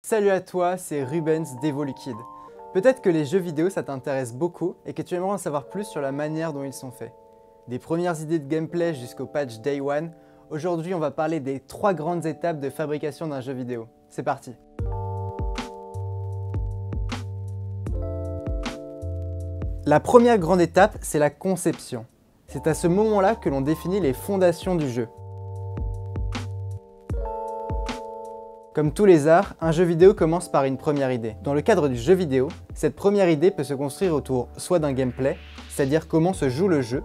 Salut à toi, c'est Rubens d'Evoluliquid. Peut-être que les jeux vidéo ça t'intéresse beaucoup et que tu aimerais en savoir plus sur la manière dont ils sont faits. Des premières idées de gameplay jusqu'au patch Day One, aujourd'hui on va parler des 3 grandes étapes de fabrication d'un jeu vidéo. C'est parti! La première grande étape, c'est la conception. C'est à ce moment-là que l'on définit les fondations du jeu. Comme tous les arts, un jeu vidéo commence par une première idée. Dans le cadre du jeu vidéo, cette première idée peut se construire autour soit d'un gameplay, c'est-à-dire comment se joue le jeu,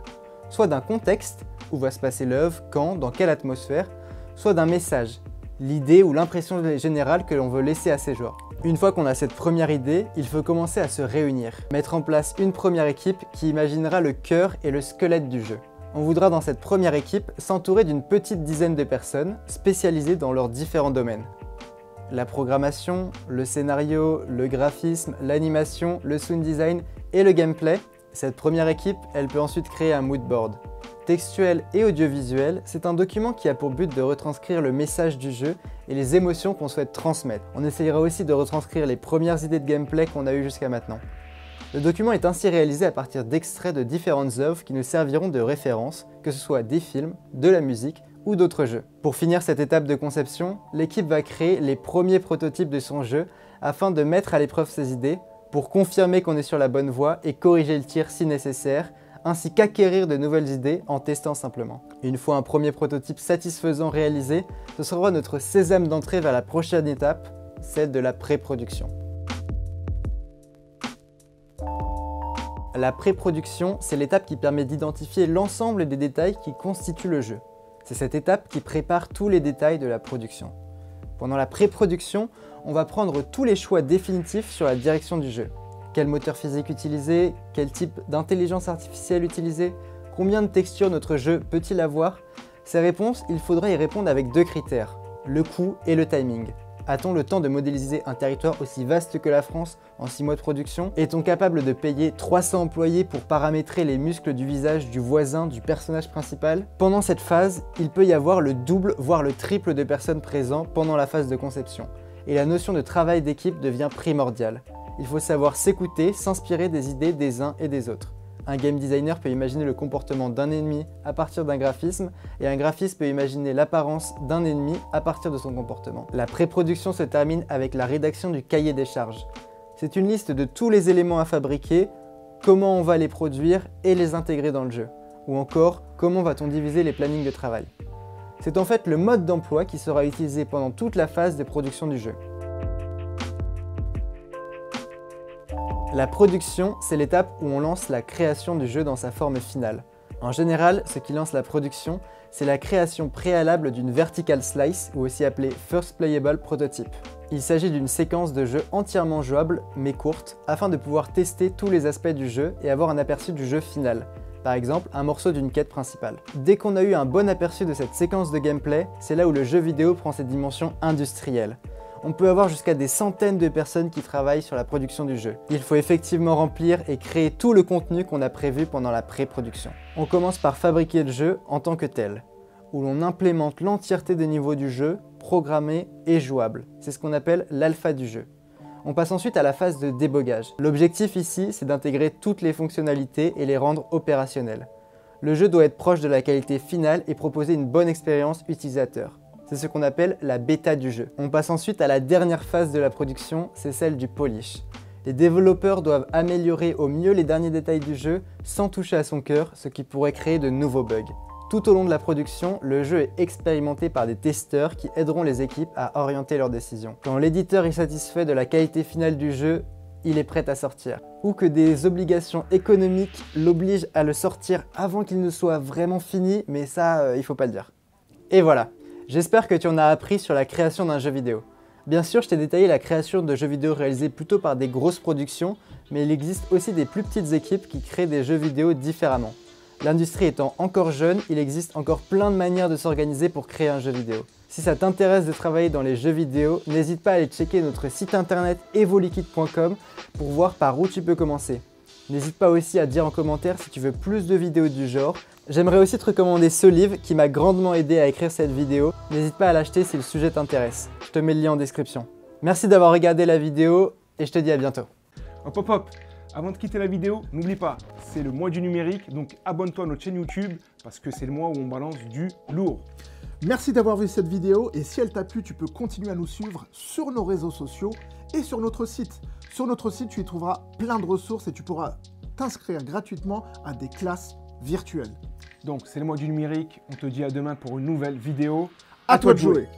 soit d'un contexte, où va se passer l'œuvre, quand, dans quelle atmosphère, soit d'un message, l'idée ou l'impression générale que l'on veut laisser à ses joueurs. Une fois qu'on a cette première idée, il faut commencer à se réunir, mettre en place une première équipe qui imaginera le cœur et le squelette du jeu. On voudra dans cette première équipe s'entourer d'une petite dizaine de personnes spécialisées dans leurs différents domaines. La programmation, le scénario, le graphisme, l'animation, le sound design et le gameplay. Cette première équipe, elle peut ensuite créer un mood board. Textuel et audiovisuel, c'est un document qui a pour but de retranscrire le message du jeu et les émotions qu'on souhaite transmettre. On essayera aussi de retranscrire les premières idées de gameplay qu'on a eues jusqu'à maintenant. Le document est ainsi réalisé à partir d'extraits de différentes œuvres qui nous serviront de référence, que ce soit des films, de la musique ou d'autres jeux. Pour finir cette étape de conception, l'équipe va créer les premiers prototypes de son jeu afin de mettre à l'épreuve ses idées, pour confirmer qu'on est sur la bonne voie et corriger le tir si nécessaire, ainsi qu'acquérir de nouvelles idées en testant simplement. Une fois un premier prototype satisfaisant réalisé, ce sera notre sésame d'entrée vers la prochaine étape, celle de la pré-production. La pré-production, c'est l'étape qui permet d'identifier l'ensemble des détails qui constituent le jeu. C'est cette étape qui prépare tous les détails de la production. Pendant la pré-production, on va prendre tous les choix définitifs sur la direction du jeu. Quel moteur physique utiliser, quel type d'intelligence artificielle utiliser, combien de textures notre jeu peut-il avoir? Ces réponses, il faudra y répondre avec 2 critères, le coût et le timing. A-t-on le temps de modéliser un territoire aussi vaste que la France en 6 mois de production? Est-on capable de payer 300 employés pour paramétrer les muscles du visage du voisin du personnage principal? Pendant cette phase, il peut y avoir le double voire le triple de personnes présentes pendant la phase de conception. Et la notion de travail d'équipe devient primordiale. Il faut savoir s'écouter, s'inspirer des idées des uns et des autres. Un game designer peut imaginer le comportement d'un ennemi à partir d'un graphisme et un graphiste peut imaginer l'apparence d'un ennemi à partir de son comportement. La pré-production se termine avec la rédaction du cahier des charges. C'est une liste de tous les éléments à fabriquer, comment on va les produire et les intégrer dans le jeu. Ou encore, comment va-t-on diviser les plannings de travail. C'est en fait le mode d'emploi qui sera utilisé pendant toute la phase de production du jeu. La production, c'est l'étape où on lance la création du jeu dans sa forme finale. En général, ce qui lance la production, c'est la création préalable d'une vertical slice, ou aussi appelée First Playable Prototype. Il s'agit d'une séquence de jeu entièrement jouable, mais courte, afin de pouvoir tester tous les aspects du jeu et avoir un aperçu du jeu final. Par exemple, un morceau d'une quête principale. Dès qu'on a eu un bon aperçu de cette séquence de gameplay, c'est là où le jeu vidéo prend ses dimensions industrielles. On peut avoir jusqu'à des centaines de personnes qui travaillent sur la production du jeu. Il faut effectivement remplir et créer tout le contenu qu'on a prévu pendant la pré-production. On commence par fabriquer le jeu en tant que tel, où l'on implémente l'entièreté des niveaux du jeu, programmés et jouables. C'est ce qu'on appelle l'alpha du jeu. On passe ensuite à la phase de débogage. L'objectif ici, c'est d'intégrer toutes les fonctionnalités et les rendre opérationnelles. Le jeu doit être proche de la qualité finale et proposer une bonne expérience utilisateur. C'est ce qu'on appelle la bêta du jeu. On passe ensuite à la dernière phase de la production, c'est celle du polish. Les développeurs doivent améliorer au mieux les derniers détails du jeu sans toucher à son cœur, ce qui pourrait créer de nouveaux bugs. Tout au long de la production, le jeu est expérimenté par des testeurs qui aideront les équipes à orienter leurs décisions. Quand l'éditeur est satisfait de la qualité finale du jeu, il est prêt à sortir. Ou que des obligations économiques l'obligent à le sortir avant qu'il ne soit vraiment fini, mais ça, il faut pas le dire. Et voilà. J'espère que tu en as appris sur la création d'un jeu vidéo. Bien sûr, je t'ai détaillé la création de jeux vidéo réalisés plutôt par des grosses productions, mais il existe aussi des plus petites équipes qui créent des jeux vidéo différemment. L'industrie étant encore jeune, il existe encore plein de manières de s'organiser pour créer un jeu vidéo. Si ça t'intéresse de travailler dans les jeux vidéo, n'hésite pas à aller checker notre site internet evoluliquid.com pour voir par où tu peux commencer. N'hésite pas aussi à dire en commentaire si tu veux plus de vidéos du genre. J'aimerais aussi te recommander ce livre qui m'a grandement aidé à écrire cette vidéo. N'hésite pas à l'acheter si le sujet t'intéresse. Je te mets le lien en description. Merci d'avoir regardé la vidéo et je te dis à bientôt. Hop hop hop, avant de quitter la vidéo, n'oublie pas, c'est le mois du numérique, donc abonne-toi à notre chaîne YouTube parce que c'est le mois où on balance du lourd. Merci d'avoir vu cette vidéo et si elle t'a plu, tu peux continuer à nous suivre sur nos réseaux sociaux et sur notre site. Sur notre site, tu y trouveras plein de ressources et tu pourras t'inscrire gratuitement à des classes virtuelles. Donc c'est le mois du numérique, on te dit à demain pour une nouvelle vidéo. À toi de jouer.